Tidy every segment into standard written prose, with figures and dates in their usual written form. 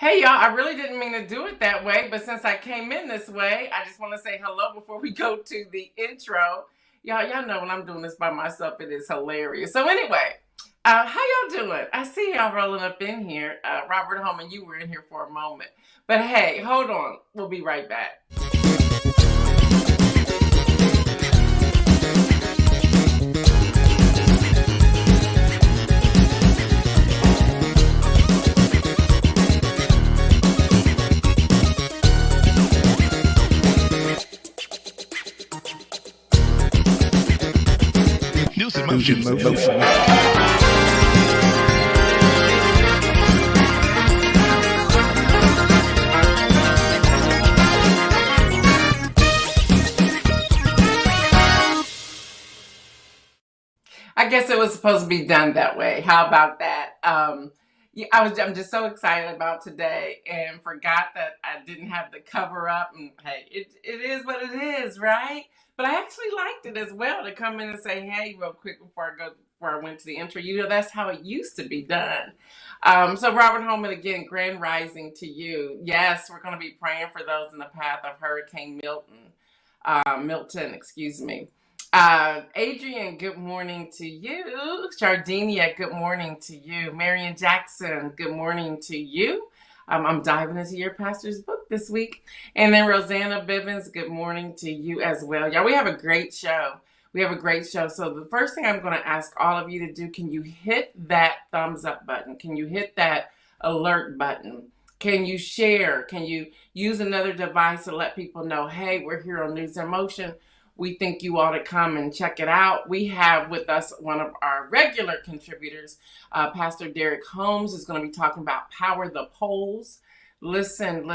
Hey y'all, I really didn't mean to do it that way, but since I came in this way, I just want to say hello before we go to the intro. Y'all know when I'm doing this by myself, it is hilarious. So anyway, how y'all doing? I see y'all rolling up in here. Robert Holman, you were in here for a moment. But hey, hold on. We'll be right back. News in motion. I guess it was supposed to be done that way. How about that? I'm just so excited about today and forgot that I didn't have the cover up. And hey, it is what it is, right? But I actually liked it as well to come in and say, hey, real quick before I went to the intro. That's how it used to be done. So Robert Holman, again, grand rising to you. Yes, we're going to be praying for those in the path of Hurricane Milton, excuse me. Adrian, good morning to you. Sardinia, good morning to you. Marion Jackson, good morning to you. I'm diving into your pastor's book this week. And then Rosanna Bivens, good morning to you as well. Y'all, we have a great show. So the first thing I'm going to ask all of you to do, can you hit that thumbs up button? Can you hit that alert button? Can you share? Can you use another device to let people know, hey, we're here on News in Motion. We think you ought to come and check it out. We have with us one of our regular contributors, Pastor Derek Holmes, is going to be talking about Power the Polls. Listen,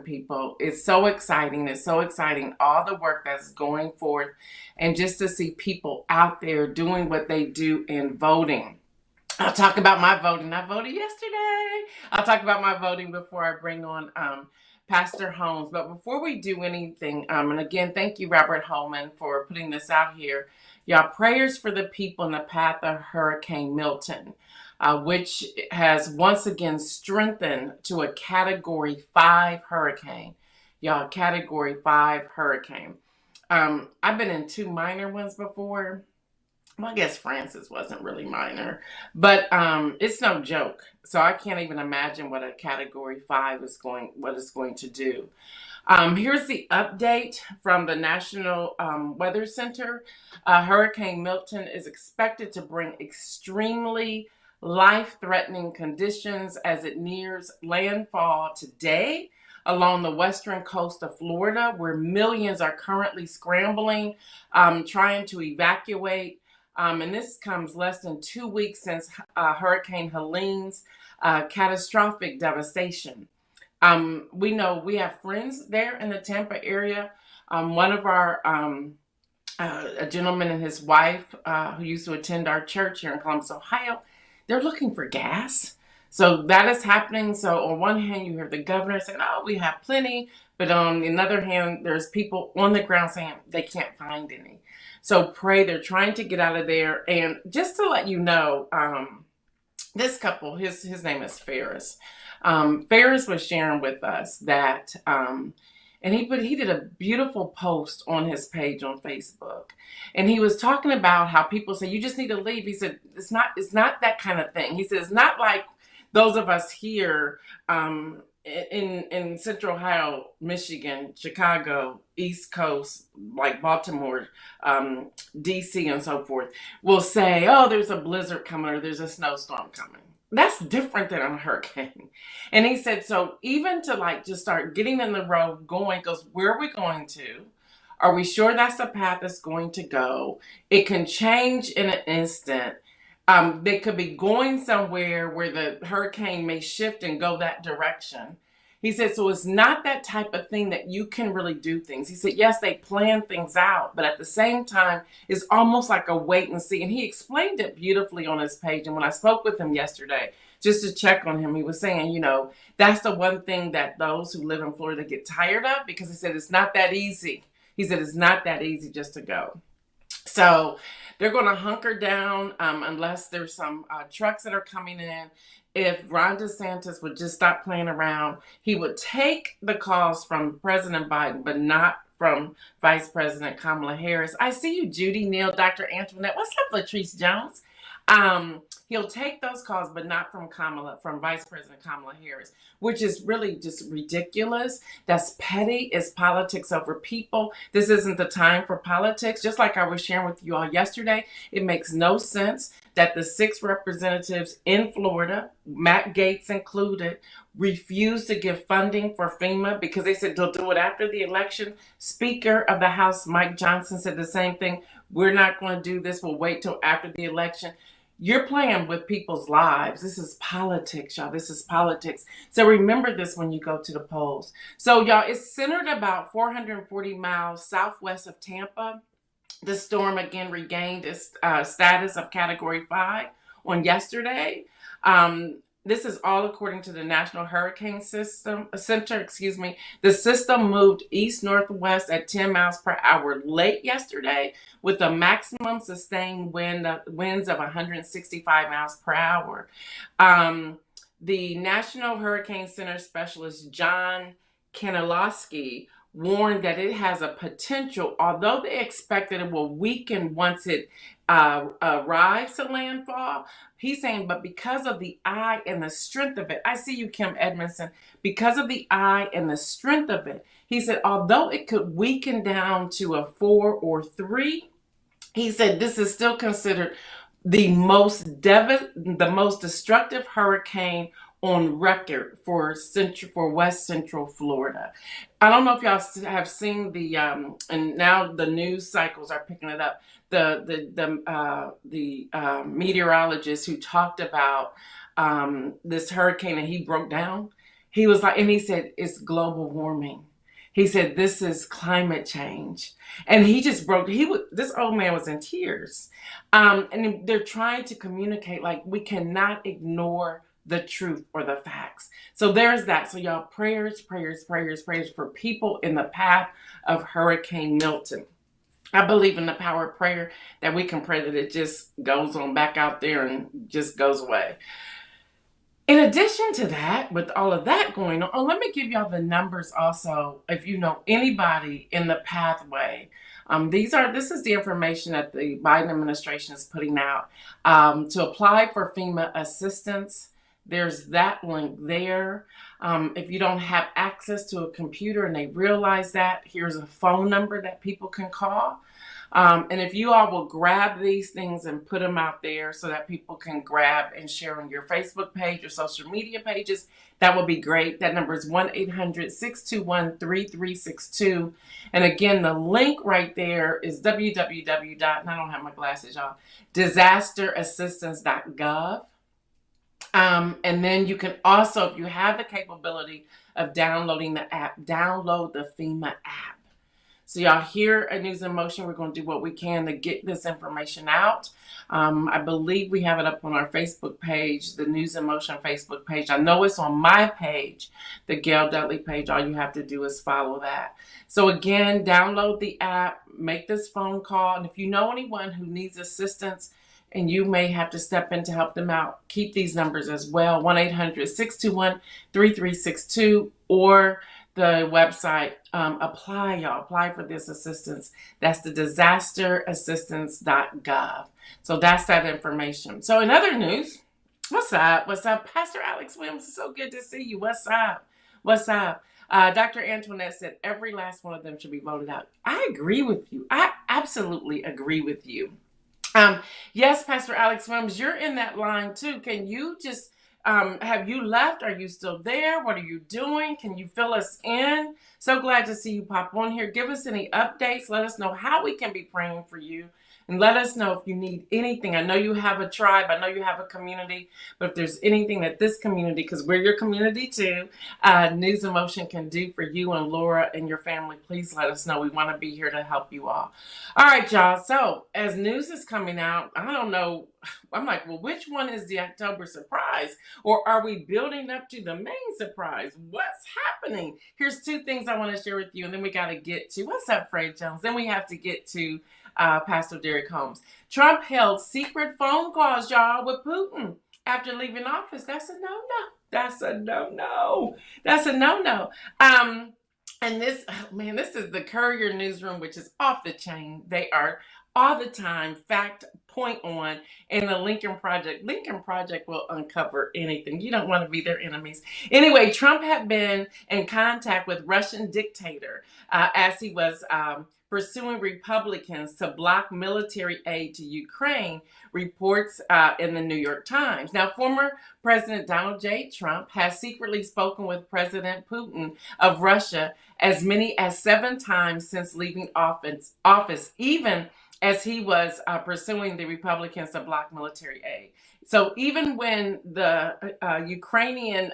people. It's so exciting. All the work that's going forth and just to see people out there doing what they do in voting. I'll talk about my voting. I voted yesterday. I'll talk about my voting before I bring on Pastor Holmes. But before we do anything, and again, thank you, Robert Holman, for putting this out here. Y'all, prayers for the people in the path of Hurricane Milton, which has once again strengthened to a Category 5 hurricane. Y'all, Category 5 hurricane. I've been in 2 minor ones before. Well, I guess Francis wasn't really minor, but it's no joke. So I can't even imagine what a Category 5 is going to do. Here's the update from the National Weather Center. Hurricane Milton is expected to bring extremely life-threatening conditions as it nears landfall today along the western coast of Florida, where millions are currently scrambling, trying to evacuate. And this comes less than 2 weeks since Hurricane Helene's catastrophic devastation. We know we have friends there in the Tampa area. One of our, a gentleman and his wife who used to attend our church here in Columbus, Ohio, they're looking for gas. So that is happening. So on one hand, you hear the governor saying, oh, we have plenty. But on the other hand, there's people on the ground saying they can't find any. So pray, they're trying to get out of there. And just to let you know, this couple, his name is Ferris. Ferris was sharing with us that, and he did a beautiful post on his page on Facebook. And he was talking about how people say, you just need to leave. He said, it's not that kind of thing. He said, it's not like those of us here, in Central Ohio, Michigan, Chicago, East Coast, like Baltimore, DC and so forth, will say, oh, there's a blizzard coming or there's a snowstorm coming. That's different than a hurricane. And he said, so even to just start getting in the road going, goes, where are we going to? Are we sure that's the path it's going to go? It can change in an instant. They could be going somewhere where the hurricane may shift and go that direction. He said, so it's not that type of thing that you can really do things. He said, yes, they plan things out, but at the same time, it's almost like a wait and see. And he explained it beautifully on his page. And when I spoke with him yesterday, just to check on him, he was saying, that's the one thing that those who live in Florida get tired of, because he said, it's not that easy. He said, it's not that easy just to go. So They're going to hunker down unless there's some trucks that are coming in. If Ron DeSantis would just stop playing around, he would take the calls from President Biden, but not from Vice President Kamala Harris. I see you, Judy, Neil, Dr. Antoinette. What's up, Latrice Jones? He'll take those calls, but not from Vice President Kamala Harris, which is really just ridiculous. That's petty. It's politics over people. This isn't the time for politics. Just like I was sharing with you all yesterday, it makes no sense that the 6 representatives in Florida, Matt Gaetz included, refused to give funding for FEMA because they said they'll do it after the election. Speaker of the House, Mike Johnson, said the same thing. We're not going to do this. We'll wait till after the election. You're playing with people's lives. This is politics, y'all. This is politics. So remember this when you go to the polls. So, y'all, it's centered about 440 miles southwest of Tampa. The storm again regained its status of Category 5 on yesterday. This is all according to the National Hurricane Center. The system moved east-northwest at 10 miles per hour late yesterday with a maximum sustained winds of 165 miles per hour. The National Hurricane Center specialist John Kanalowski warned that it has a potential, although they expect that it will weaken once it arrives to landfall. He's saying, but because of the eye and the strength of it, I see you, Kim Edmondson, because of the eye and the strength of it, he said, although it could weaken down to a 4 or 3, he said this is still considered the most destructive hurricane on record for West Central Florida. I don't know if y'all have seen the and now the news cycles are picking it up. The meteorologist who talked about this hurricane and he broke down. He was like, and he said it's global warming. He said this is climate change, and he just broke. This old man was in tears, and they're trying to communicate like we cannot ignore the truth or the facts. So there's that. So y'all, prayers for people in the path of Hurricane Milton. I believe in the power of prayer, that we can pray that it just goes on back out there and just goes away. In addition to that, with all of that going on, let me give y'all the numbers also, if you know anybody in the pathway. This is the information that the Biden administration is putting out. To apply for FEMA assistance, there's that link there. If you don't have access to a computer and they realize that, here's a phone number that people can call. And if you all will grab these things and put them out there so that people can grab and share on your Facebook page or social media pages, that would be great. That number is 1-800-621-3362. And again, the link right there is www. And I don't have my glasses, y'all. disasterassistance.gov. And then you can also, if you have the capability of downloading the app, download the FEMA app. So y'all, here at News in Motion, we're going to do what we can to get this information out. I believe we have it up on our Facebook page, the News in Motion Facebook page. I know it's on my page, the Gail Dudley page. All you have to do is follow that. So again, download the app, make this phone call. And if you know anyone who needs assistance and you may have to step in to help them out, keep these numbers as well, 1-800-621-3362 or the website, apply for this assistance. That's the disasterassistance.gov. So that's that information. So in other news, what's up? Pastor Alex Williams, it's so good to see you. What's up? Dr. Antoinette said every last one of them should be voted out. I agree with you. I absolutely agree with you. Yes, Pastor Alex Williams, you're in that line too. Can you just have you left? Are you still there? What are you doing? Can you fill us in? So glad to see you pop on here. Give us any updates. Let us know how we can be praying for you. And let us know if you need anything. I know you have a tribe. I know you have a community. But if there's anything that this community, because we're your community too, News in Motion can do for you and Laura and your family, please let us know. We want to be here to help you all. All right, y'all. So as news is coming out, I don't know. I'm like, well, which one is the October surprise? Or are we building up to the main surprise? What's happening. Here's two things I want to share with you, and then we got to get to, what's up, Fred Jones? Then we have to get to Pastor Derek Holmes. Trump held secret phone calls, y'all, with Putin after leaving office. That's a no-no. That's a no-no. That's a no-no. And this, this is the Courier newsroom, which is off the chain. They are all the time, fact, point on, and the Lincoln Project. Lincoln Project will uncover anything. You don't want to be their enemies. Anyway, Trump had been in contact with Russian dictator as he was pursuing Republicans to block military aid to Ukraine, reports in the New York Times. Now, former President Donald J. Trump has secretly spoken with President Putin of Russia as many as 7 times since leaving office, even as he was pursuing the Republicans to block military aid. So even when the Ukrainian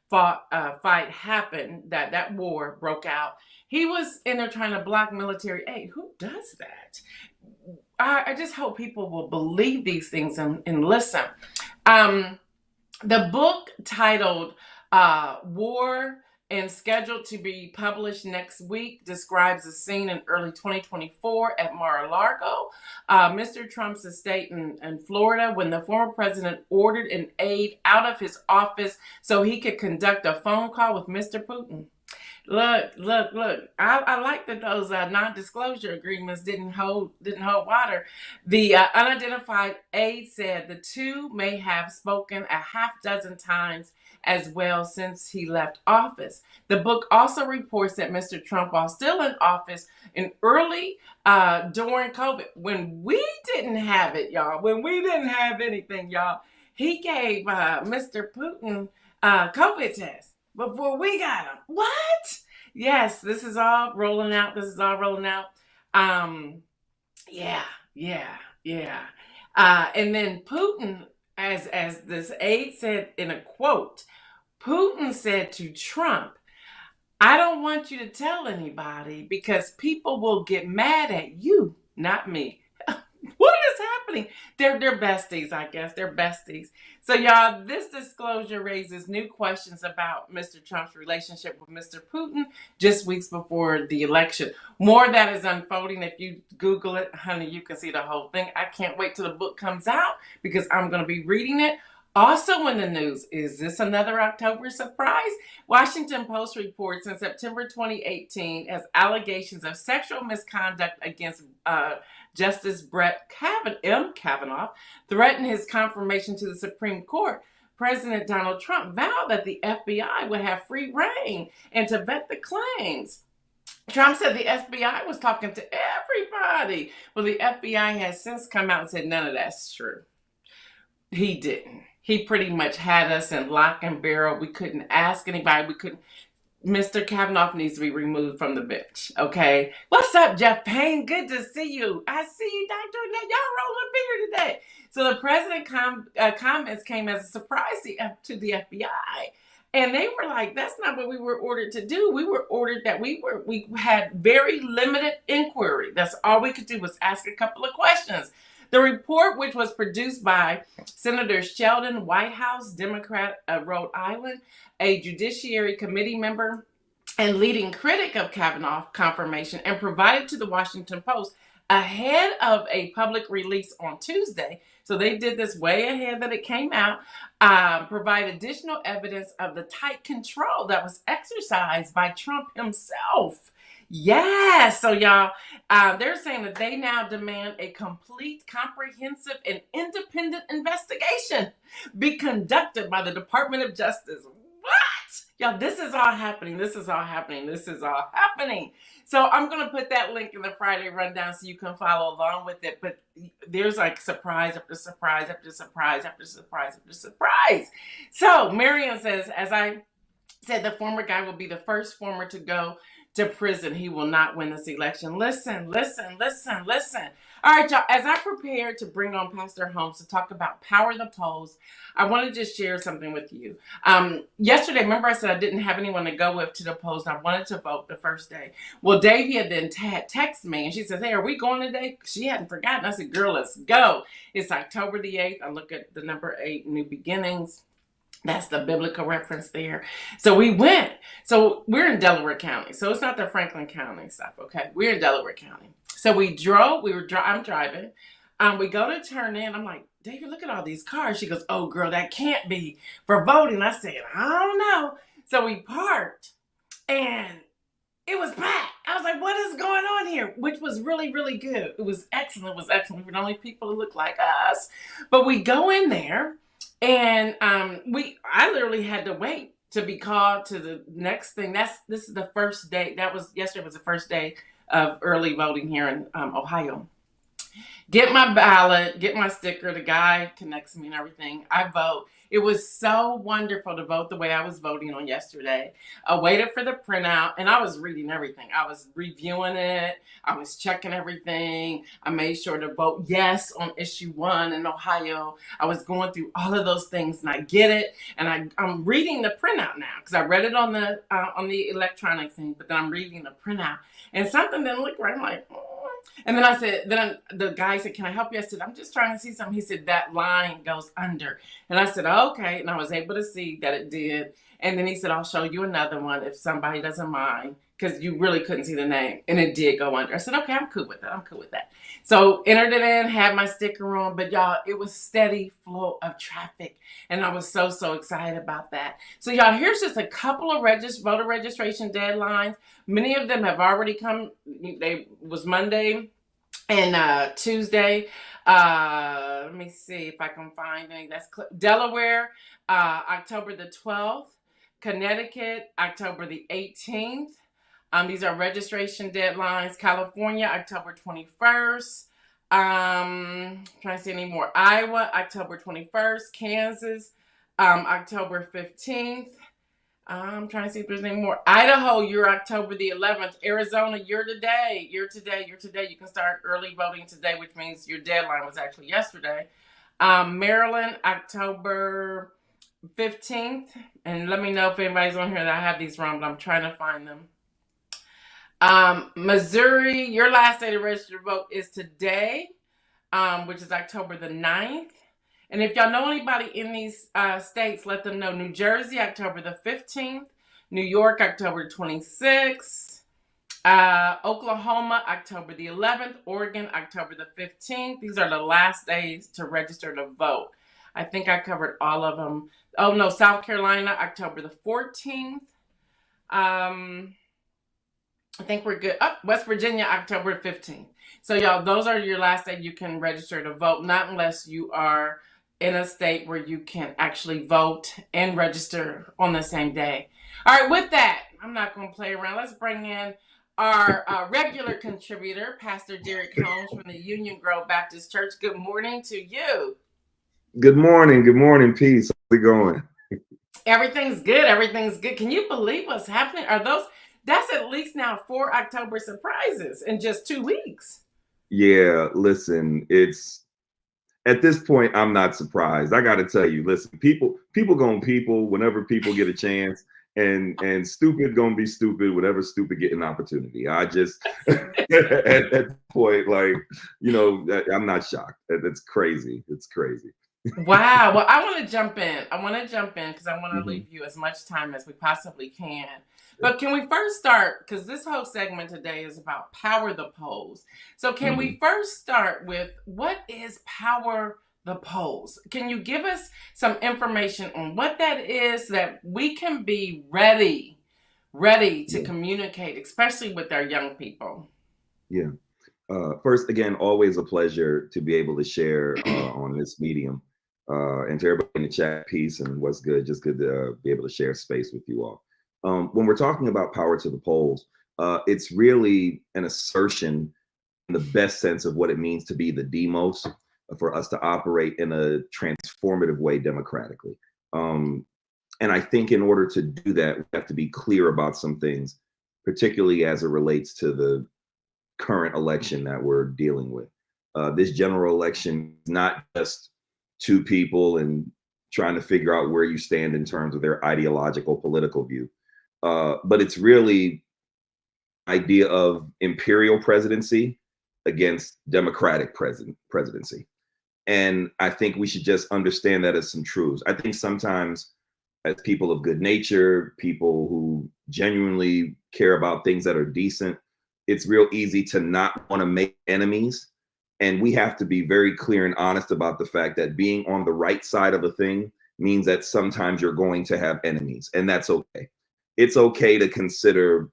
fight happened, that war broke out, he was in there trying to block military aid. Who does that? I just hope people will believe these things and listen. The book titled War and scheduled to be published next week describes a scene in early 2024 at Mar-a-Lago, Mr. Trump's estate in Florida, when the former president ordered an aide out of his office so he could conduct a phone call with Mr. Putin. Look. I like that those non-disclosure agreements didn't hold water. The unidentified aide said the two may have spoken a half dozen times as well since he left office. The book also reports that Mr. Trump, while still in office in early during COVID, when we didn't have it, y'all, when we didn't have anything, y'all, he gave Mr. Putin COVID test before we got him. What? Yes, this is all rolling out. And then Putin, as this aide said in a quote, Putin said to Trump, "I don't want you to tell anybody because people will get mad at you, not me." What is happening? They're besties, I guess. They're besties. So, y'all, this disclosure raises new questions about Mr. Trump's relationship with Mr. Putin just weeks before the election. More of that is unfolding. If you Google it, honey, you can see the whole thing. I can't wait till the book comes out because I'm going to be reading it. Also in the news, is this another October surprise? Washington Post reports in September 2018 as allegations of sexual misconduct against Justice Brett Kavanaugh threatened his confirmation to the Supreme Court. President Donald Trump vowed that the FBI would have free reign and to vet the claims. Trump said the FBI was talking to everybody. Well, the FBI has since come out and said none of that's true. He didn't. He pretty much had us in lock and barrel. We couldn't ask anybody. Mr. Kavanaugh needs to be removed from the bench, okay? What's up, Jeff Payne? Good to see you. I see you, Dr. Annette. Y'all rolling bigger today. So the president's comments came as a surprise to the FBI. And they were like, that's not what we were ordered to do. We were ordered that we had very limited inquiry. That's all we could do was ask a couple of questions. The report, which was produced by Senator Sheldon Whitehouse, Democrat of Rhode Island, a Judiciary Committee member and leading critic of Kavanaugh confirmation, and provided to the Washington Post ahead of a public release on Tuesday. So they did this way ahead that it came out, provide additional evidence of the tight control that was exercised by Trump himself. Yes. So y'all, they're saying that they now demand a complete, comprehensive, and independent investigation be conducted by the Department of Justice. What? Y'all, this is all happening. So I'm going to put that link in the Friday rundown so you can follow along with it. But there's like surprise after surprise after surprise after surprise after surprise. So Marion says, as I said, the former guy will be the first former to go to prison. He will not win this election. Listen. All right, y'all, as I prepare to bring on Pastor Holmes to talk about Power the Polls, I want to just share something with you. Yesterday, remember I said I didn't have anyone to go with to the polls. I wanted to vote the first day. Well, Davia then texted me and she says, "Hey, are we going today?" She hadn't forgotten. I said, "Girl, let's go." It's October the 8th. I look at the number 8, New Beginnings. That's the biblical reference there. So we went. So we're in Delaware County. So it's not the Franklin County stuff, okay? We're in Delaware County. So we drove. I'm driving. We go to turn in. I'm like, David, look at all these cars. She goes, oh, girl, that can't be for voting. I said, I don't know. So we parked, and it was packed. I was like, what is going on here? Which was really, really good. It was excellent. It was excellent. We were the only people who looked like us. But we go in there, and I literally had to wait to be called to the next thing. This is the first day. Yesterday was the first day of early voting here in Ohio. Get my ballot, get my sticker. The guy connects me and everything. I vote. It was so wonderful to vote the way I was voting on yesterday. I waited for the printout, and I was reading everything. I was reviewing it. I was checking everything. I made sure to vote yes on issue 1 in Ohio. I was going through all of those things, and I get it. And I'm reading the printout now, because I read it on the electronic thing, but then I'm reading the printout, and something didn't look right. I'm like, And then the guy said, can I help you? I said, I'm just trying to see something. He said, that line goes under. And I said, okay. And I was able to see that it did. And then he said, I'll show you another one if somebody doesn't mind, because you really couldn't see the name. And it did go under. I said, okay, I'm cool with that. I'm cool with that. So entered it in, had my sticker on. But y'all, it was steady flow of traffic. And I was so, so excited about that. So y'all, here's just a couple of voter registration deadlines. Many of them have already come. They was Monday and Tuesday. Let me see if I can find any. That's Delaware, October the 12th. Connecticut, October the 18th. These are registration deadlines. California, October 21st. Trying to see any more. Iowa, October 21st. Kansas, October 15th. I'm trying to see if there's any more. Idaho, you're October the 11th. Arizona, you're today. You're today. You can start early voting today, which means your deadline was actually yesterday. Maryland, October 15th. And let me know if anybody's on here that I have these wrong, but I'm trying to find them. Missouri, your last day to register to vote is today, which is October the 9th. And if y'all know anybody in these states, let them know. New Jersey, October the 15th. New York, October 26th. Oklahoma, October the 11th. Oregon, October the 15th. These are the last days to register to vote. I think I covered all of them. Oh, no, South Carolina, October the 14th. I think we're good. Oh, West Virginia, October 15th. So, y'all, those are your last day you can register to vote, not unless you are in a state where you can actually vote and register on the same day. All right, with that, I'm not going to play around. Let's bring in our regular contributor, Pastor Derek Holmes from the Union Grove Baptist Church. Good morning to you. Good morning. Good morning, peace. How's it going? Everything's good. Everything's good. Can you believe what's happening? That's at least now 4 October surprises in just 2 weeks. Yeah, listen, at this point, I'm not surprised. I got to tell you, listen, people gonna people whenever people get a chance, and stupid gonna be stupid whenever stupid get an opportunity. I just at that point, like, I'm not shocked. It's crazy. It's crazy. Wow. Well, I want to jump in. Because I want to leave you as much time as we possibly can. But can we first start, because this whole segment today is about Power the Polls. So can we first start with, what is Power the Polls? Can you give us some information on what that is, so that we can be ready to communicate, especially with our young people? Yeah. First, again, always a pleasure to be able to share on this medium. And to everybody in the chat, peace and what's good. Just good to be able to share space with you all. When we're talking about power to the polls, it's really an assertion in the best sense of what it means to be the demos, for us to operate in a transformative way democratically. And I think in order to do that, we have to be clear about some things, particularly as it relates to the current election that we're dealing with. This general election is not just two people and trying to figure out where you stand in terms of their ideological political view. But it's really idea of imperial presidency against democratic presidency. And I think we should just understand that as some truths. I think sometimes as people of good nature, people who genuinely care about things that are decent, it's real easy to not want to make enemies. And we have to be very clear and honest about the fact that being on the right side of a thing means that sometimes you're going to have enemies, and that's okay. It's okay to consider,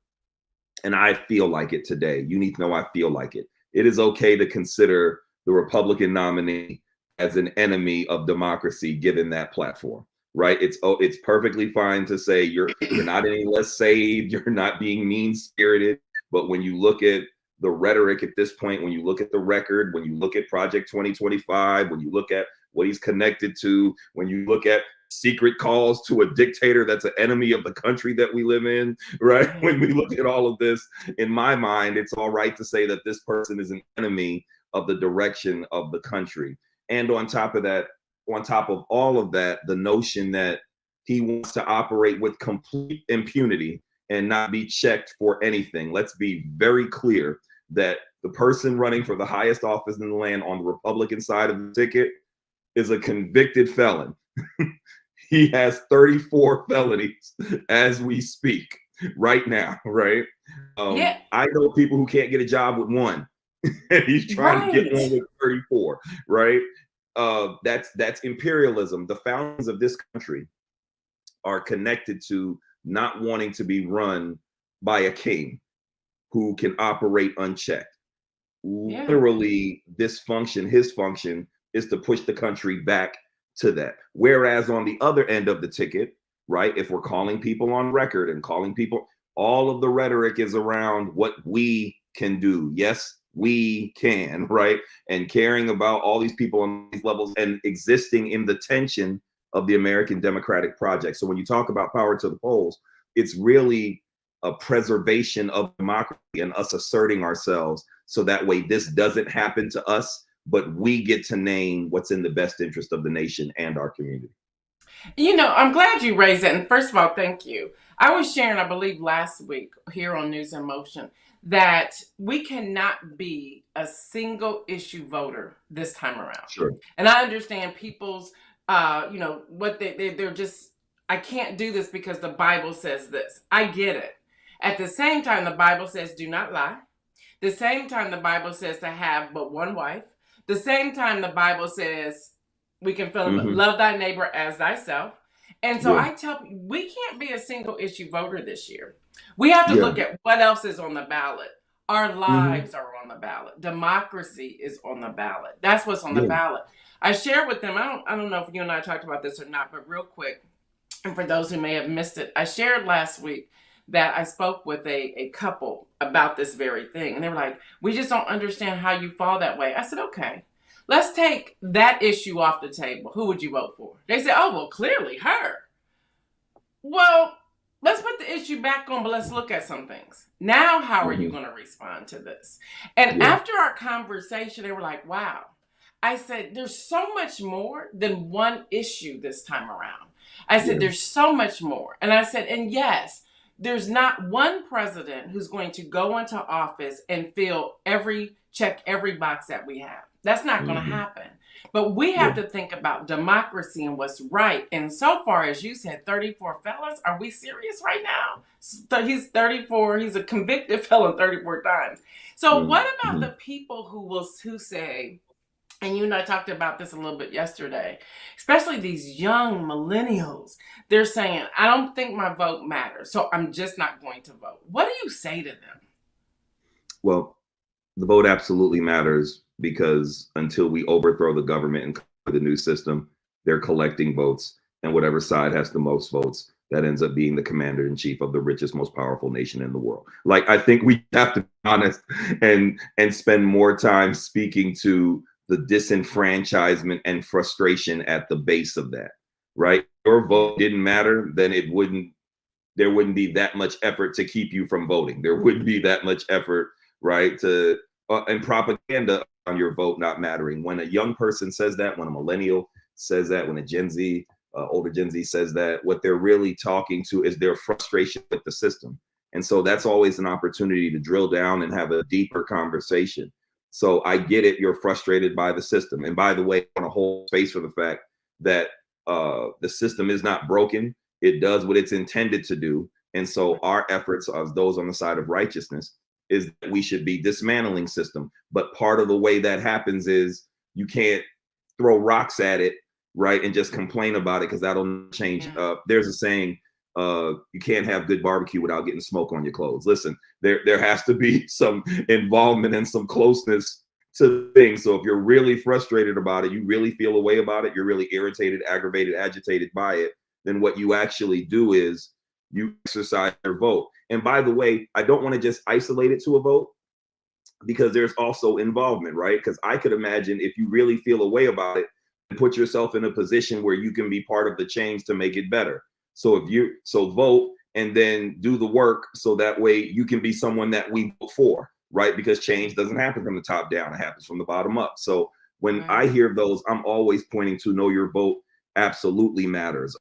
and I feel like it today. You need to know I feel like it. It is okay to consider the Republican nominee as an enemy of democracy, given that platform, right? It's perfectly fine to say you're not any less saved, you're not being mean-spirited, but when you look at the rhetoric at this point, when you look at the record, when you look at Project 2025, when you look at what he's connected to, when you look at secret calls to a dictator that's an enemy of the country that we live in, right? When we look at all of this, in my mind, it's all right to say that this person is an enemy of the direction of the country. And on top of that, on top of all of that, the notion that he wants to operate with complete impunity and not be checked for anything. Let's be very clear that the person running for the highest office in the land on the Republican side of the ticket is a convicted felon. He has 34 felonies as we speak right now, right? Yeah. I know people who can't get a job with one. He's trying to get one with 34, right? That's imperialism. The founders of this country are connected to not wanting to be run by a king who can operate unchecked. Yeah. Literally, his function is to push the country back to that. Whereas on the other end of the ticket, right, if we're calling people on record and calling people, all of the rhetoric is around what we can do. Yes, we can, right? And caring about all these people on these levels and existing in the tension of the American democratic project. So when you talk about power to the polls, it's really a preservation of democracy and us asserting ourselves so that way this doesn't happen to us, but we get to name what's in the best interest of the nation and our community. You know, I'm glad you raised that. And first of all, thank you. I was sharing, I believe last week here on News in Motion, that we cannot be a single issue voter this time around. Sure. And I understand people's, what they're just, I can't do this because the Bible says this. I get it. At the same time, the Bible says do not lie. The same time, the Bible says to have but one wife. The same time, the Bible says we can love thy neighbor as thyself. And so I tell people, we can't be a single issue voter this year. We have to look at what else is on the ballot. Our lives are on the ballot. Democracy is on the ballot. That's what's on the ballot. I shared with them, I don't know if you and I talked about this or not, but real quick, and for those who may have missed it, I shared last week that I spoke with a couple about this very thing. And they were like, we just don't understand how you fall that way. I said, okay, let's take that issue off the table. Who would you vote for? They said, oh, well, clearly her. Well, let's put the issue back on, but let's look at some things. Now, how are you going to respond to this? And after our conversation, they were like, wow. I said, there's so much more than one issue this time around. I said, there's so much more. And I said, and yes, there's not one president who's going to go into office and check every box that we have. That's not going to happen. But we have to think about democracy and what's right. And so far, as you said, 34 felons, are we serious right now? He's 34. He's a convicted felon 34 times. So what about the people who say, and you and I talked about this a little bit yesterday, especially these young millennials, they're saying, I don't think my vote matters, so I'm just not going to vote. What do you say to them? Well, the vote absolutely matters because until we overthrow the government and the new system, they're collecting votes, and whatever side has the most votes, that ends up being the commander in chief of the richest, most powerful nation in the world. Like, I think we have to be honest and spend more time speaking to the disenfranchisement and frustration at the base of that, right? If your vote didn't matter, then there wouldn't be that much effort to keep you from voting. There wouldn't be that much effort, right, and propaganda on your vote not mattering. When a young person says that, when a millennial says that, when a Gen Z, older Gen Z says that, what they're really talking to is their frustration with the system. And so that's always an opportunity to drill down and have a deeper conversation. So I get it, you're frustrated by the system. And by the way, I want to hold space for the fact that the system is not broken. It does what it's intended to do. And so our efforts as those on the side of righteousness is that we should be dismantling system. But part of the way that happens is you can't throw rocks at it, right, and just complain about it, because that'll change. There's a saying, you can't have good barbecue without getting smoke on your clothes. Listen, there has to be some involvement and some closeness to things. So if you're really frustrated about it, you really feel a way about it, you're really irritated, aggravated, agitated by it, then what you actually do is you exercise your vote. And by the way, I don't want to just isolate it to a vote, because there's also involvement, right? Because I could imagine if you really feel a way about it, put yourself in a position where you can be part of the change to make it better. So vote and then do the work, so that way you can be someone that we vote for, right? Because change doesn't happen from the top down, it happens from the bottom up. So when I hear those, I'm always pointing to know your vote absolutely matters.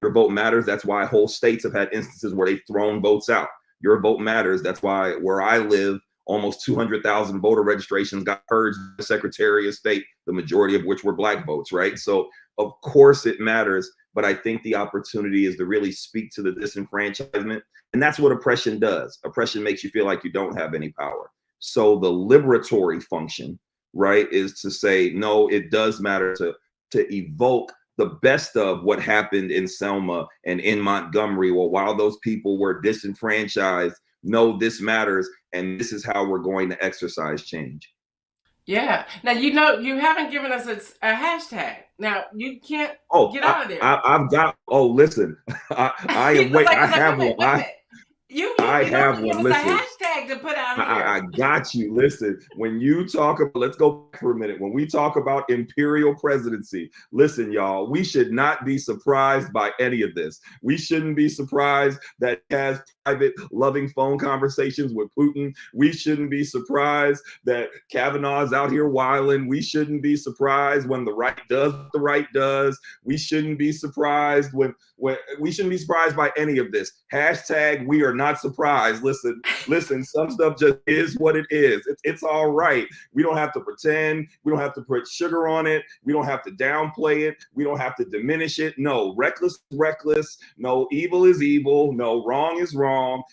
Your vote matters. That's why whole states have had instances where they've thrown votes out. Your vote matters. That's why where I live, almost 200,000 voter registrations got purged by the Secretary of State, the majority of which were Black votes, right? So of course it matters, but I think the opportunity is to really speak to the disenfranchisement. And that's what oppression does. Oppression makes you feel like you don't have any power. So the liberatory function, right, is to say, no, it does matter to evoke the best of what happened in Selma and in Montgomery, or while those people were disenfranchised, no, this matters, and this is how we're going to exercise change. Yeah. Now, you haven't given us a hashtag. Now, you can't get out of there. I've got, listen, I am, wait, I have one. I have one. Listen, a hashtag to put out here. I got you. Listen, when you talk about, let's go back for a minute. When we talk about imperial presidency, listen, y'all, we should not be surprised by any of this. We shouldn't be surprised that he has private, loving phone conversations with Putin. We shouldn't be surprised that Kavanaugh's out here wilding. We shouldn't be surprised when the right does what the right does. We shouldn't be surprised when we shouldn't be surprised by any of this. Hashtag we are not surprised. Listen, some stuff just is what it is. It's all right. We don't have to pretend. We don't have to put sugar on it. We don't have to downplay it. We don't have to diminish it. No, reckless is reckless. No, evil is evil. No, wrong is wrong.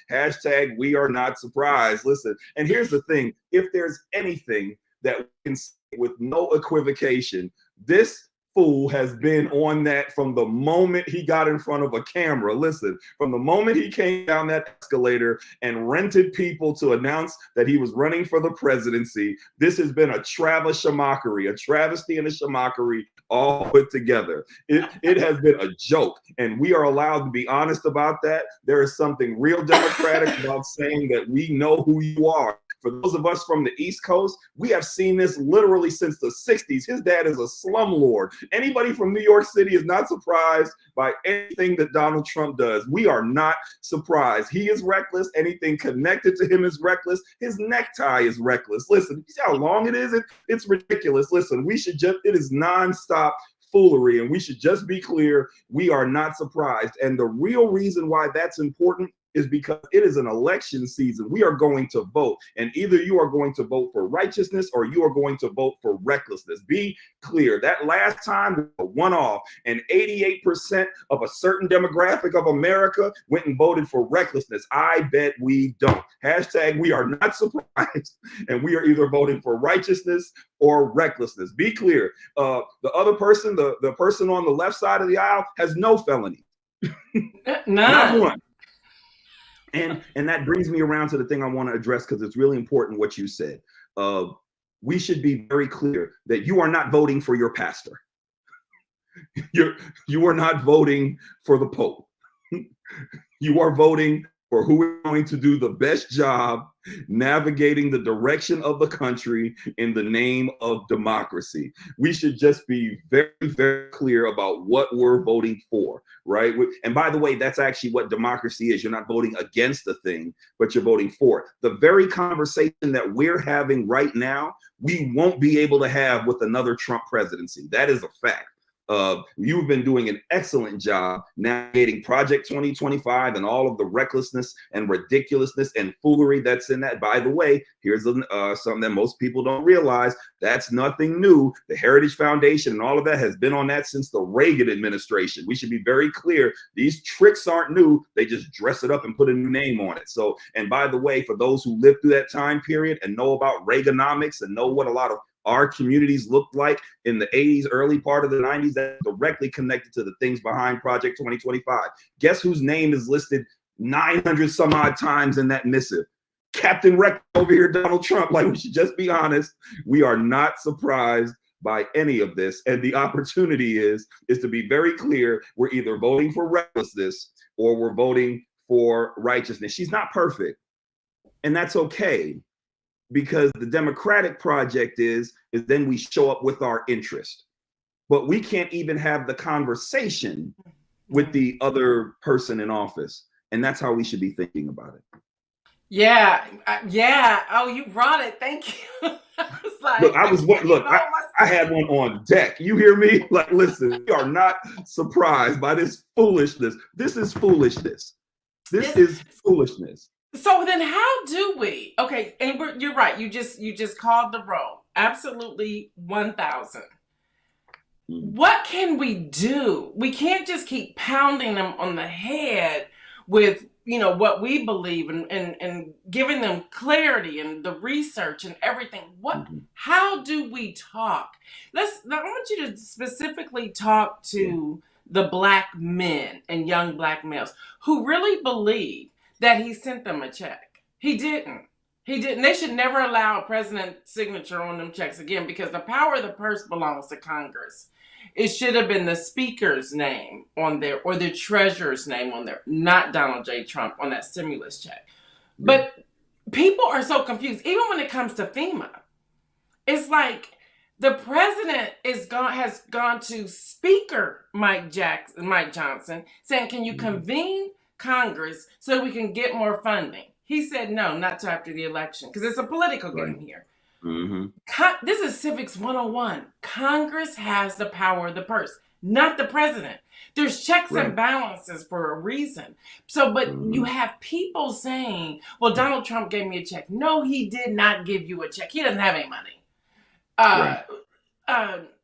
Hashtag we are not surprised. Listen, and here's the thing. If there's anything that we can say with no equivocation, this fool has been on that from the moment he got in front of a camera. Listen, from the moment he came down that escalator and rented people to announce that he was running for the presidency, this has been a travesty and a shamockery all put together. It has been a joke, and we are allowed to be honest about that. There is something real democratic about saying that we know who you are. For those of us from the East Coast, we have seen this literally since the 60s. His dad is a slumlord. Anybody from New York City is not surprised by anything that Donald Trump does. We are not surprised. He is reckless. Anything connected to him is reckless. His necktie is reckless. Listen, you see how long it is? It's ridiculous. Listen, it is nonstop foolery, and we should just be clear, we are not surprised. And the real reason why that's important is because it is an election season. We are going to vote, and either you are going to vote for righteousness or you are going to vote for recklessness. Be clear. That last time, a one-off, and 88% of a certain demographic of America went and voted for recklessness. I bet we don't. Hashtag we are not surprised, and we are either voting for righteousness or recklessness. Be clear. The other person, the person on the left side of the aisle, has no felony. Not one. And that brings me around to the thing I want to address, because it's really important what you said. We should be very clear that you are not voting for your pastor. You are not voting for the Pope. You are voting for who is going to do the best job navigating the direction of the country in the name of democracy. We should just be very, very clear about what we're voting for, right? And by the way, that's actually what democracy is. You're not voting against a thing, but you're voting for it. The very conversation that we're having right now, we won't be able to have with another Trump presidency. That is a fact. You've been doing an excellent job navigating Project 2025 and all of the recklessness and ridiculousness and foolery that's in that. By the way, here's something that most people don't realize. That's nothing new. The Heritage Foundation and all of that has been on that since the Reagan administration. We should be very clear. These tricks aren't new. They just dress it up and put a new name on it. So, and by the way, for those who lived through that time period and know about Reaganomics and know what a lot of our communities looked like in the 80s, early part of the 90s, that directly connected to the things behind Project 2025. Guess whose name is listed 900 some odd times in that missive? Captain Wreck over here, Donald Trump. Like, we should just be honest. We are not surprised by any of this. And the opportunity is to be very clear. We're either voting for recklessness or we're voting for righteousness. She's not perfect. And that's okay. Because the Democratic project is then we show up with our interest, but we can't even have the conversation with the other person in office. And that's how we should be thinking about it. Yeah. Yeah. Oh, you brought it. Thank you. I had one on deck. You hear me? Like, listen, we are not surprised by this foolishness. This is foolishness. This is foolishness. So then how do we, okay, and you're right, you just called the roll. Absolutely 1,000. What can we do? We can't just keep pounding them on the head with, what we believe and giving them clarity and the research and everything. How do we talk? I want you to specifically talk to the Black men and young Black males who really believe that he sent them a check. He didn't. They should never allow a president's signature on them checks again, because the power of the purse belongs to Congress. It should have been the speaker's name on there or the treasurer's name on there, not Donald J. Trump on that stimulus check. But people are so confused, even when it comes to FEMA. It's like the president has gone to Speaker Mike Johnson saying, can you convene Congress so we can get more funding? He said no, not till after the election, because it's a political game here. This is Civics 101. Congress has the power of the purse, not the president. There's checks and balances for a reason. So, but you have people saying, well, Donald Trump gave me a check. No, he did not give you a check. He doesn't have any money.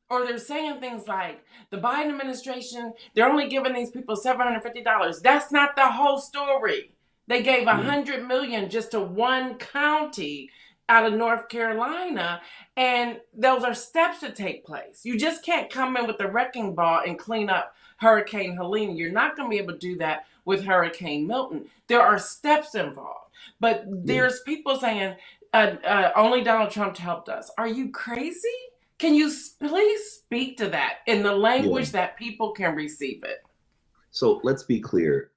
Or they're saying things like the Biden administration, they're only giving these people $750. That's not the whole story. They gave $100 million just to one county out of North Carolina, and those are steps to take place. You just can't come in with a wrecking ball and clean up Hurricane Helene. You're not going to be able to do that with Hurricane Milton. There are steps involved, but there's people saying only Donald Trump helped us. Are you crazy? Can you please speak to that in the language that people can receive it? So let's be clear.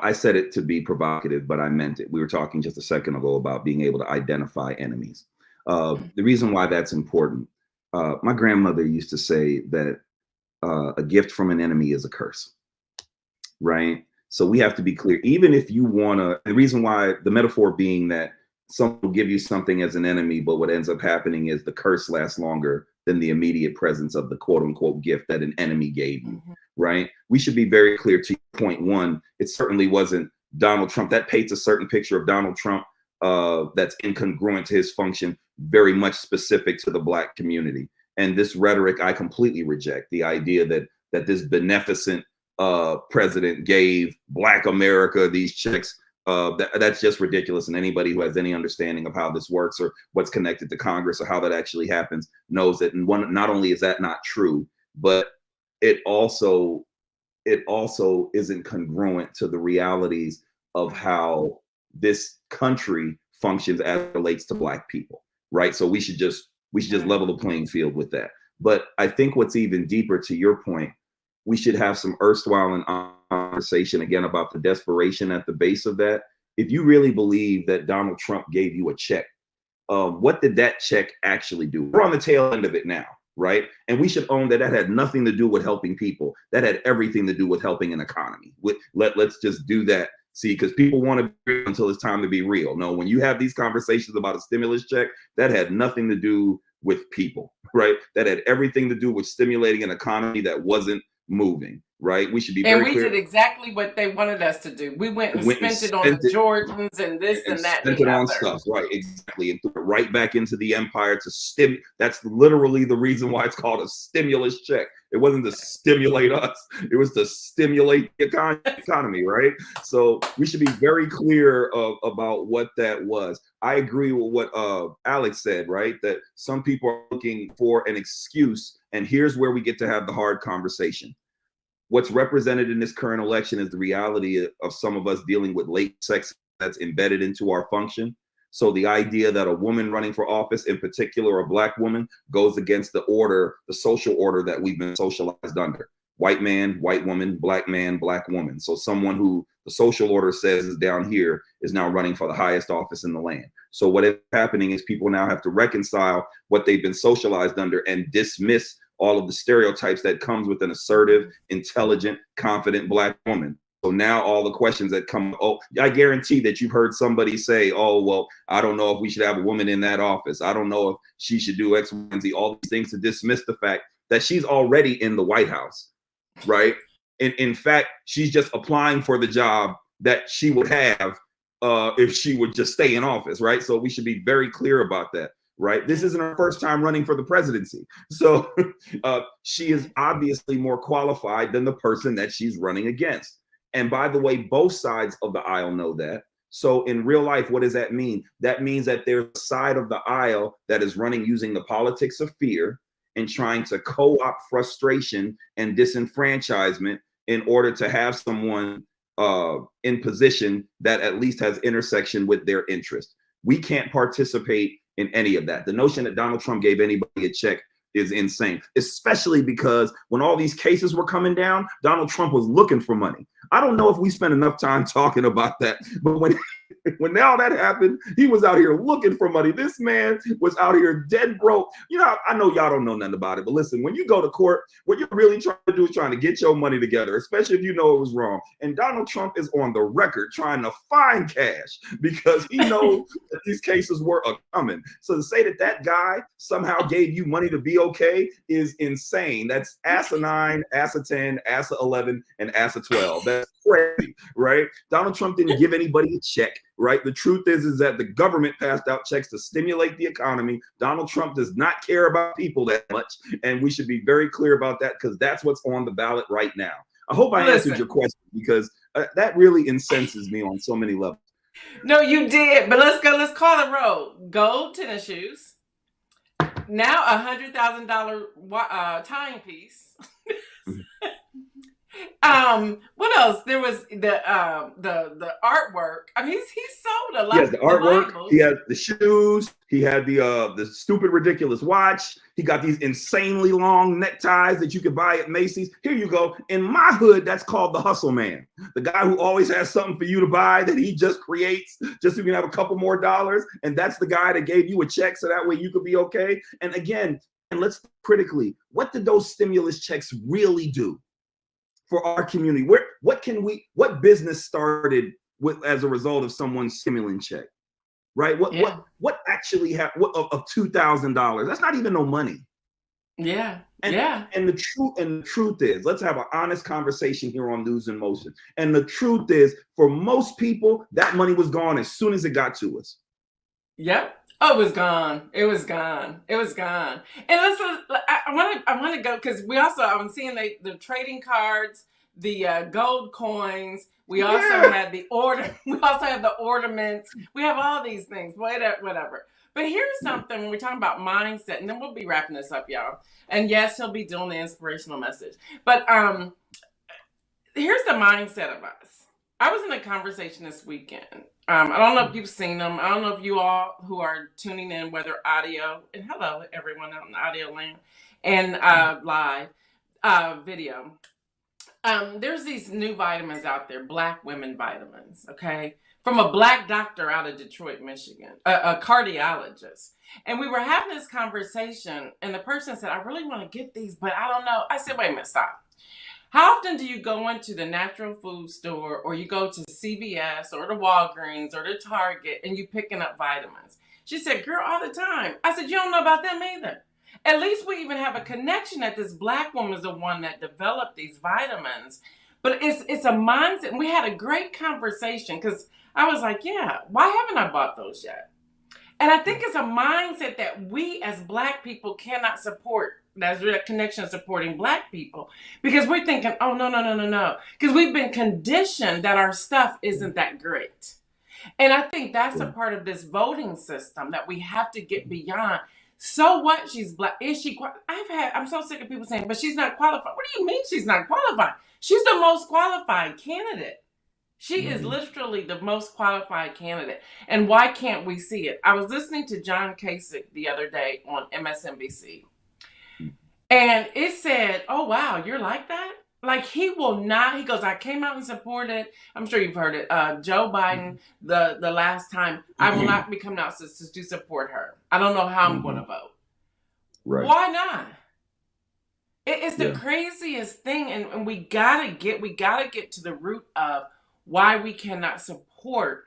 I said it to be provocative, but I meant it. We were talking just a second ago about being able to identify enemies. The reason why that's important, my grandmother used to say that a gift from an enemy is a curse, right? So we have to be clear. Even if you want to, the reason why, the metaphor being that someone will give you something as an enemy, but what ends up happening is the curse lasts longer than the immediate presence of the quote unquote gift that an enemy gave you, right? We should be very clear to point one. It certainly wasn't Donald Trump. That paints a certain picture of Donald Trump that's incongruent to his function, very much specific to the Black community. And this rhetoric, I completely reject. The idea that this beneficent president gave Black America these checks, that's just ridiculous. And anybody who has any understanding of how this works or what's connected to Congress or how that actually happens knows that. And not only is that not true, but it also isn't congruent to the realities of how this country functions as it relates to Black people, right? So we should just level the playing field with that. But I think what's even deeper, to your point, we should have some erstwhile and conversation again about the desperation at the base of that. If you really believe that Donald Trump gave you a check, what did that check actually do? We're on the tail end of it now, right? And we should own that had nothing to do with helping people. That had everything to do with helping an economy. Let's just do that. See, because people want to be real until it's time to be real. No, when you have these conversations about a stimulus check, that had nothing to do with people, right? That had everything to do with stimulating an economy that wasn't moving, right? We should be And very we clear. did exactly what they wanted us to do. We went and Went and spent it on the spent it Jordans and this and and that spent and the it on other. stuff, right? Exactly, and threw it right back into the empire to stim. That's literally the reason why it's called a stimulus check. It wasn't to stimulate us; it was to stimulate the economy, right? So we should be very clear about what that was. I agree with what Alex said, right? That some people are looking for an excuse, and here's where we get to have the hard conversation. What's represented in this current election is the reality of some of us dealing with late sex that's embedded into our function. So the idea that a woman running for office, in particular a Black woman, goes against the order, the social order that we've been socialized under. White man, white woman, Black man, Black woman. So someone who the social order says is down here is now running for the highest office in the land. So what is happening is people now have to reconcile what they've been socialized under and dismiss all of the stereotypes that comes with an assertive, intelligent, confident Black woman. So now all the questions that come, oh, I guarantee that you've heard somebody say, oh, well, I don't know if we should have a woman in that office. I don't know if she should do X, Y, and Z, all these things to dismiss the fact that she's already in the White House, right? In fact, she's just applying for the job that she would have if she would just stay in office, right? So we should be very clear about that. Right. This isn't her first time running for the presidency. So she is obviously more qualified than the person that she's running against. And by the way, both sides of the aisle know that. So in real life, what does that mean? That means that there's a side of the aisle that is running using the politics of fear and trying to co-opt frustration and disenfranchisement in order to have someone in position that at least has intersection with their interest. We can't participate in any of that. The notion that Donald Trump gave anybody a check is insane, especially because when all these cases were coming down, Donald Trump was looking for money. I don't know if we spent enough time talking about that, but when now that happened, he was out here looking for money. This man was out here dead broke. You know, I know y'all don't know nothing about it, but listen, when you go to court, what you're really trying to do is trying to get your money together, especially if you know it was wrong. And Donald Trump is on the record trying to find cash because he knows that these cases were coming. So to say that that guy somehow gave you money to be okay is insane. That's asinine, asa 10, asa 11, and asa 12. That's crazy, right? Donald Trump didn't give anybody a check. Right. The truth is that the government passed out checks to stimulate the economy. Donald Trump does not care about people that much. And we should be very clear about that because that's what's on the ballot right now. I hope I answered your question because that really incenses me on so many levels. No, you did. But let's go. Let's call the roll. Gold tennis shoes. Now $100,000 timepiece. What else? There was the artwork. I mean, he sold a lot. Yes, the artwork. He had the shoes. He had the stupid, ridiculous watch. He got these insanely long neckties that you could buy at Macy's. Here you go. In my hood, that's called the hustle man. The guy who always has something for you to buy that he just creates just so you can have a couple more dollars. And that's the guy that gave you a check so that way you could be okay. And again, and let's critically, what did those stimulus checks really do for our community? What business started with as a result of someone's stimulus check, right? What actually happened of $2,000? That's not even no money. Yeah. And the truth is, let's have an honest conversation here on News in Motion. And the truth is, for most people, that money was gone as soon as it got to us. Yep. Oh, it was gone. It was gone. It was gone. And listen, I want to go because I'm seeing the trading cards, the gold coins. We also had the We also have the ornaments. We have all these things. Whatever. But here's something when we're talking about mindset, and then we'll be wrapping this up, y'all. And yes, he'll be doing the inspirational message. But here's the mindset of us. I was in a conversation this weekend. I don't know if you've seen them. I don't know if you all who are tuning in, whether audio, and hello, everyone out in the audio land, and live video. There's these new vitamins out there, Black women vitamins, okay? From a Black doctor out of Detroit, Michigan, a cardiologist. And we were having this conversation, and the person said, I really want to get these, but I don't know. I said, wait a minute, stop. How often do you go into the natural food store or you go to CVS or the Walgreens or the Target and you picking up vitamins? She said, girl, all the time. I said, you don't know about them either. At least we even have a connection that this Black woman is the one that developed these vitamins. But it's a mindset. And we had a great conversation because I was like, yeah, why haven't I bought those yet? And I think it's a mindset that we as Black people cannot support. That's a connection of supporting Black people. Because we're thinking, oh, no. Because we've been conditioned that our stuff isn't that great. And I think that's a part of this voting system that we have to get beyond. So what? She's Black. Is she? I'm so sick of people saying, but she's not qualified. What do you mean she's not qualified? She's the most qualified candidate. She is literally the most qualified candidate. And why can't we see it? I was listening to John Kasich the other day on MSNBC. And it said, oh, wow, you're like that? Like, he will not. He goes, I came out and supported, I'm sure you've heard it, Joe Biden the last time. I will not be coming out to support her. I don't know how I'm going to vote. Right. Why not? It's the craziest thing. And we gotta get to the root of why we cannot support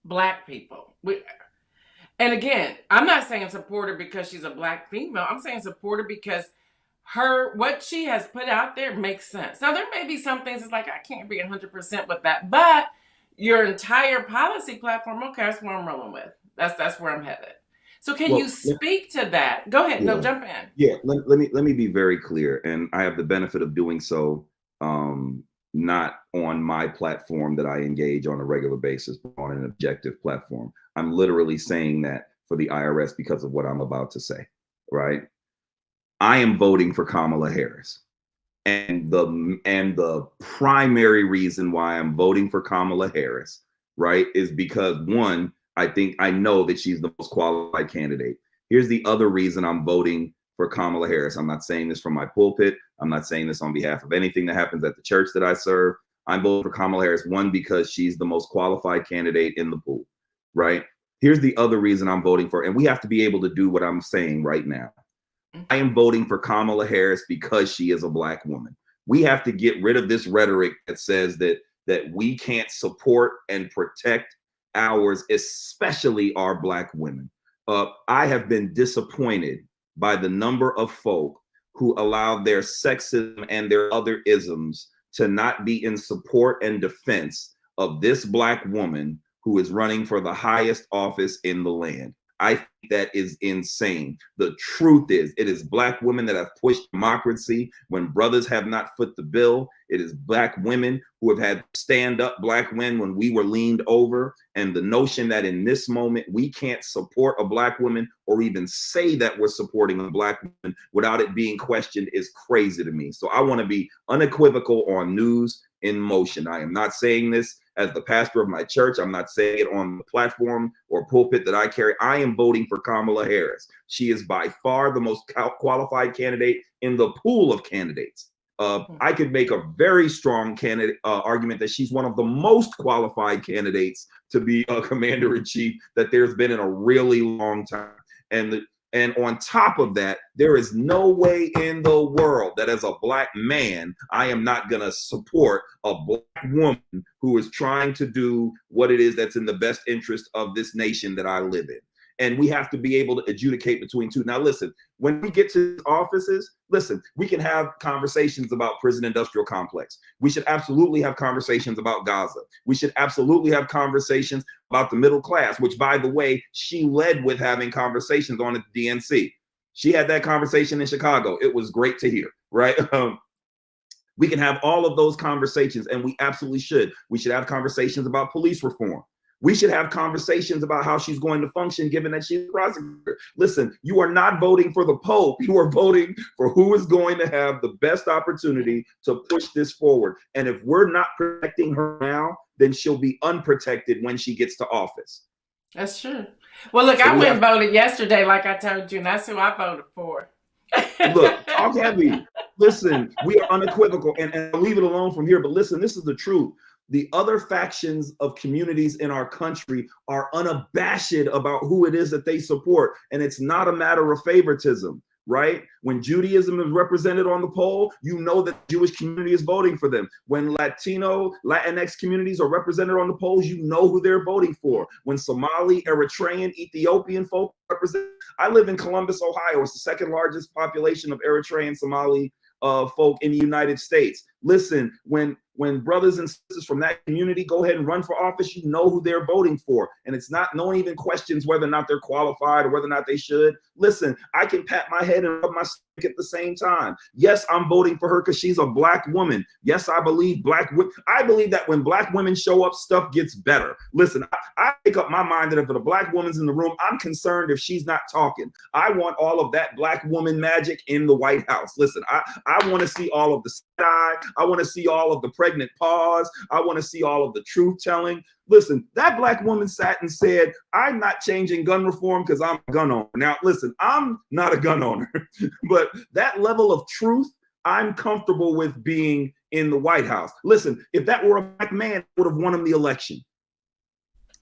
Black people. And again, I'm not saying support her because she's a Black female. I'm saying support her because what she has put out there makes sense. Now, there may be some things it's like, I can't be 100% with that, but your entire policy platform, okay, that's where I'm rolling with. That's where I'm headed. So can you speak to that? Go ahead. No, jump in. Yeah, let me be very clear. And I have the benefit of doing so, not on my platform that I engage on a regular basis, but on an objective platform. I'm literally saying that for the IRS because of what I'm about to say, right? I am voting for Kamala Harris. And the primary reason why I'm voting for Kamala Harris, right, is because one, I know that she's the most qualified candidate. Here's the other reason I'm voting for Kamala Harris. I'm not saying this from my pulpit. I'm not saying this on behalf of anything that happens at the church that I serve. I'm voting for Kamala Harris, one, because she's the most qualified candidate in the pool, right? Here's the other reason I'm voting for, and we have to be able to do what I'm saying right now. I am voting for Kamala Harris because she is a Black woman. We have to get rid of this rhetoric that says that we can't support and protect ours, especially our Black women. I have been disappointed by the number of folk who allow their sexism and their other isms to not be in support and defense of this Black woman who is running for the highest office in the land. I think that is insane. The truth is, it is Black women that have pushed democracy when brothers have not foot the bill. It is Black women who have had stand up Black men when we were leaned over. And the notion that in this moment we can't support a Black woman or even say that we're supporting a Black woman without it being questioned is crazy to me. So I want to be unequivocal on News in Motion. I am not saying this as the pastor of my church. I'm not saying it on the platform or pulpit that I carry. I am voting for Kamala Harris. She is by far the most qualified candidate in the pool of candidates. I could make a very strong argument that she's one of the most qualified candidates to be a commander-in-chief that there's been in a really long time. And on top of that, there is no way in the world that as a Black man, I am not going to support a Black woman who is trying to do what it is that's in the best interest of this nation that I live in. And we have to be able to adjudicate between two. Now, listen, when we get to offices, listen, we can have conversations about prison industrial complex. We should absolutely have conversations about Gaza. We should absolutely have conversations about the middle class, which, by the way, she led with having conversations on at the DNC. She had that conversation in Chicago. It was great to hear, right? We can have all of those conversations, and we absolutely should. We should have conversations about police reform. We should have conversations about how she's going to function, given that she's a prosecutor. Listen, you are not voting for the Pope. You are voting for who is going to have the best opportunity to push this forward. And if we're not protecting her now, then she'll be unprotected when she gets to office. That's true. Well, look, I went and voted yesterday, like I told you, and that's who I voted for. Look, talk heavy. Listen, we are unequivocal, and I'll leave it alone from here. But listen, this is the truth. The other factions of communities in our country are unabashed about who it is that they support. And it's not a matter of favoritism. right? When Judaism is represented on the poll, you know that the Jewish community is voting for them. When Latino, Latinx communities are represented on the polls, you know who they're voting for. When Somali, Eritrean, Ethiopian folk represent, I live in Columbus, Ohio. It's the second largest population of Eritrean, Somali folk in the United States. Listen, when brothers and sisters from that community go ahead and run for office, you know who they're voting for. And it's not, no one even questions whether or not they're qualified or whether or not they should. Listen, I can pat my head and rub my stomach at the same time. Yes, I'm voting for her because she's a Black woman. Yes, I believe I believe that when Black women show up, stuff gets better. Listen, I make up my mind that if a Black woman's in the room, I'm concerned if she's not talking. I want all of that Black woman magic in the White House. Listen, I want to see all of the side. I want to see all of the pregnant pause. I want to see all of the truth telling. Listen, that Black woman sat and said, I'm not changing gun reform because I'm a gun owner. Now, listen, I'm not a gun owner, but that level of truth, I'm comfortable with being in the White House. Listen, if that were a Black man, I would have won him the election.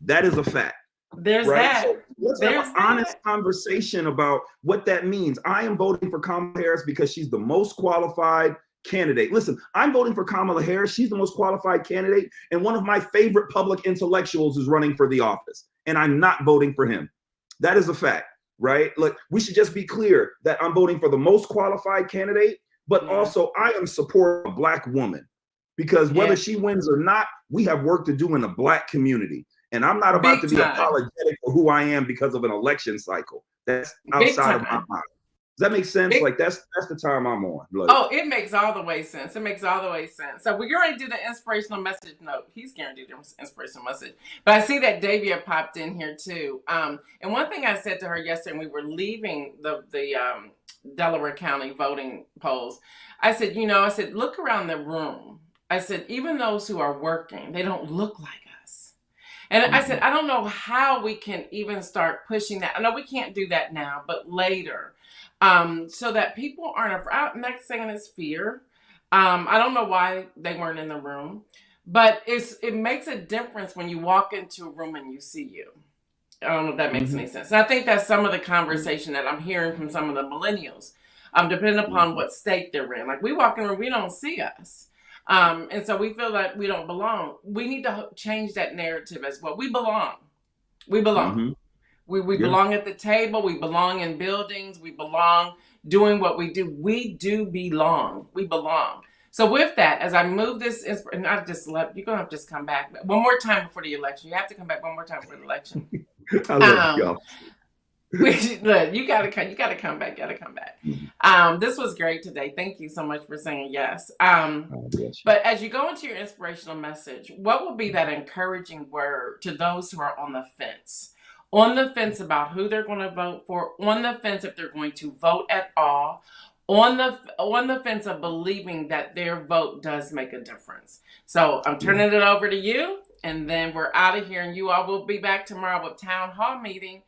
That is a fact. There's right? that. So let's have an honest conversation about what that means. I am voting for Kamala Harris because she's the most qualified candidate. Listen, I'm voting for Kamala Harris. She's the most qualified candidate. And one of my favorite public intellectuals is running for the office. And I'm not voting for him. That is a fact, right? Look, we should just be clear that I'm voting for the most qualified candidate, but also I am supporting a Black woman because whether she wins or not, we have work to do in the Black community. And I'm not about to be apologetic for who I am because of an election cycle. That's outside of my mind. Does that make sense? Like that's the time I'm on. Like, oh, it makes all the way sense. It makes all the way sense. So we're going to do the inspirational message. No, he's guaranteed the inspirational message. But I see that Davia popped in here too. And one thing I said to her yesterday when we were leaving the Delaware County voting polls, I said, look around the room. I said, even those who are working, they don't look like us. And I said, I don't know how we can even start pushing that. I know we can't do that now, but later. So that people aren't afraid. Next thing is fear. I don't know why they weren't in the room, but it makes a difference when you walk into a room and you see you. I don't know if that makes any sense. And I think that's some of the conversation that I'm hearing from some of the millennials, depending upon what state they're in. Like we walk in a room, we don't see us. And so we feel like we don't belong. We need to change that narrative as well. We belong. We belong. We belong at the table. We belong in buildings. We belong doing what we do. We do belong. We belong. So with that, as I move this, and I just love, you're going to have to just come back one more time before the election. You have to come back one more time for the election. I love y'all. Look, you gotta come back. This was great today. Thank you so much for saying yes. But as you go into your inspirational message, what will be that encouraging word to those who are on the fence? On the fence about who they're going to vote for, on the fence if they're going to vote at all, on the fence of believing that their vote does make a difference. So I'm turning it over to you, and then we're out of here, and you all will be back tomorrow with town hall meeting.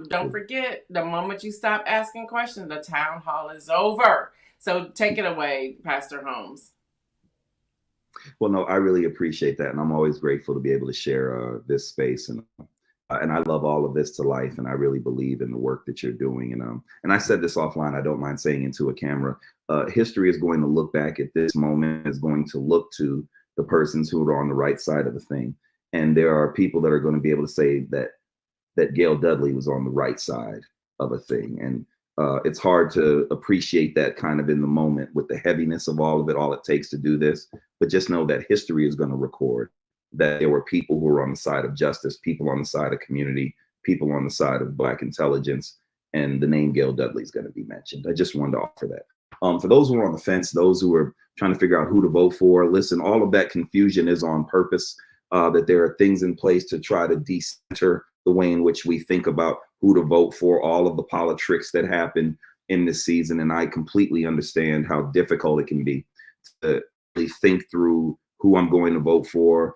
Don't forget, the moment you stop asking questions, the town hall is over. So take it away, Pastor Holmes. Well, no, I really appreciate that, and I'm always grateful to be able to share this space, and I love all of this to life, and I really believe in the work that you're doing. And I said this offline, I don't mind saying into a camera, history is going to look back at this moment, is going to look to the persons who are on the right side of the thing. And there are people that are going to be able to say that Gail Dudley was on the right side of a thing. And it's hard to appreciate that kind of in the moment with the heaviness of all of it, all it takes to do this. But just know that history is going to record that there were people who were on the side of justice, people on the side of community, people on the side of Black intelligence, and the name Gail Dudley is going to be mentioned. I just wanted to offer that. For those who are on the fence, those who are trying to figure out who to vote for, listen, all of that confusion is on purpose, that there are things in place to try to decenter the way in which we think about who to vote for, all of the politics that happen in this season. And I completely understand how difficult it can be to really think through who I'm going to vote for,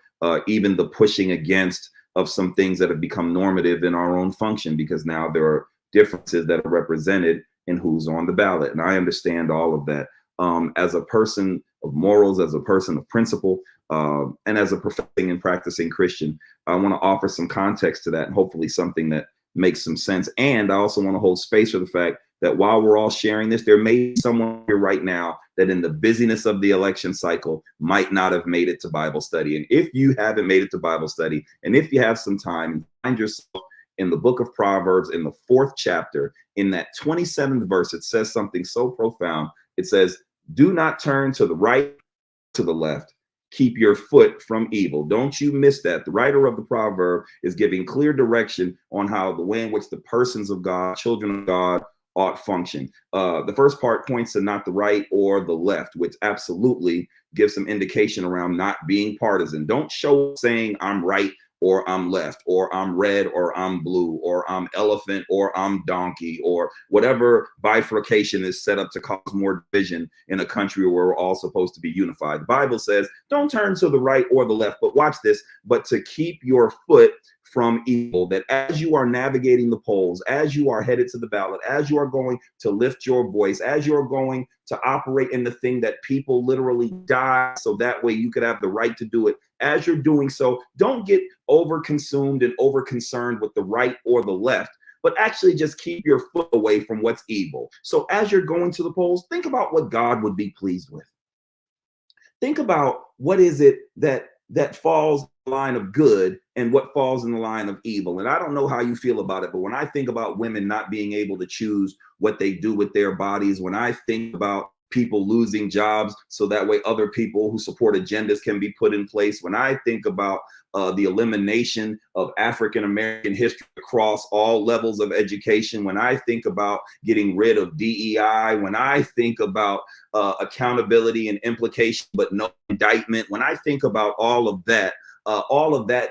even the pushing against of some things that have become normative in our own function, because now there are differences that are represented in who's on the ballot. And I understand all of that. As a person of morals, as a person of principle, and as a professing and practicing Christian, I want to offer some context to that and hopefully something that makes some sense. And I also want to hold space for the fact that while we're all sharing this, there may be someone here right now that in the busyness of the election cycle might not have made it to Bible study. And if you haven't made it to Bible study, and if you have some time, find yourself in the book of Proverbs in the 4th chapter, in that 27th verse, it says something so profound. It says, do not turn to the right, to the left. Keep your foot from evil. Don't you miss that. The writer of the proverb is giving clear direction on how the way in which the persons of God, children of God, ought function. The first part points to not the right or the left, which absolutely gives some indication around not being partisan. Don't show up saying I'm right or I'm left, or I'm red, or I'm blue, or I'm elephant, or I'm donkey, or whatever bifurcation is set up to cause more division in a country where we're all supposed to be unified. The Bible says, don't turn to the right or the left, but watch this, but to keep your foot from evil, that as you are navigating the polls, as you are headed to the ballot, as you are going to lift your voice, as you're going to operate in the thing that people literally die so that way you could have the right to do it, as you're doing so, don't get over consumed and over concerned with the right or the left, but actually just keep your foot away from what's evil. So as you're going to the polls, think about what God would be pleased with. Think about what is it that falls in the line of good and what falls in the line of evil. And I don't know how you feel about it, but when I think about women not being able to choose what they do with their bodies, when I think about people losing jobs so that way other people who support agendas can be put in place, when I think about the elimination of African-American history across all levels of education, when I think about getting rid of DEI, when I think about accountability and implication, but no indictment, when I think about all of that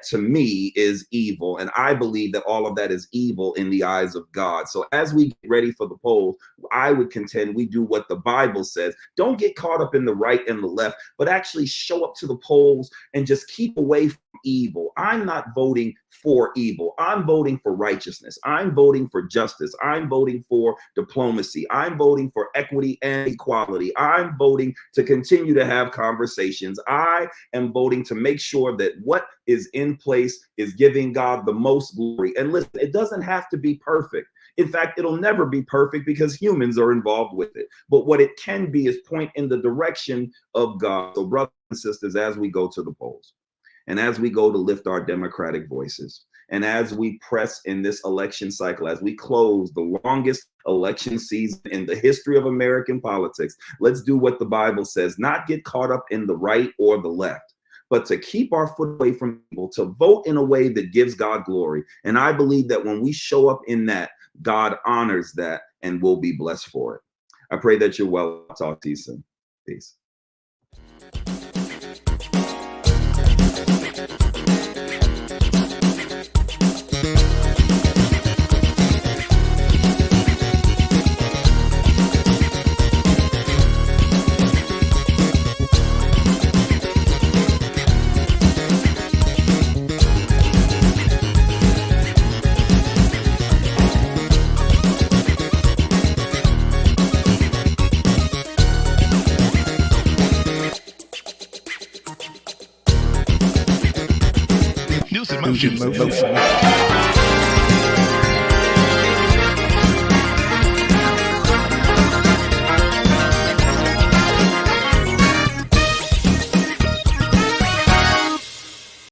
to me is evil. And I believe that all of that is evil in the eyes of God. So as we get ready for the polls, I would contend we do what the Bible says. Don't get caught up in the right and the left, but actually show up to the polls and just keep away from evil. I'm not voting for evil. I'm voting for righteousness. I'm voting for justice. I'm voting for diplomacy. I'm voting for equity and equality. I'm voting to continue to have conversations. I am voting to make sure that what is in place is giving God the most glory. And listen, it doesn't have to be perfect. In fact, it'll never be perfect because humans are involved with it. But what it can be is point in the direction of God. So brothers and sisters, as we go to the polls, and as we go to lift our democratic voices, and as we press in this election cycle, as we close the longest election season in the history of American politics, let's do what the Bible says, not get caught up in the right or the left, but to keep our foot away from evil, to vote in a way that gives God glory. And I believe that when we show up in that, God honors that and will be blessed for it. I pray that you're well. I'll talk to you soon. Peace. NewsInMotion.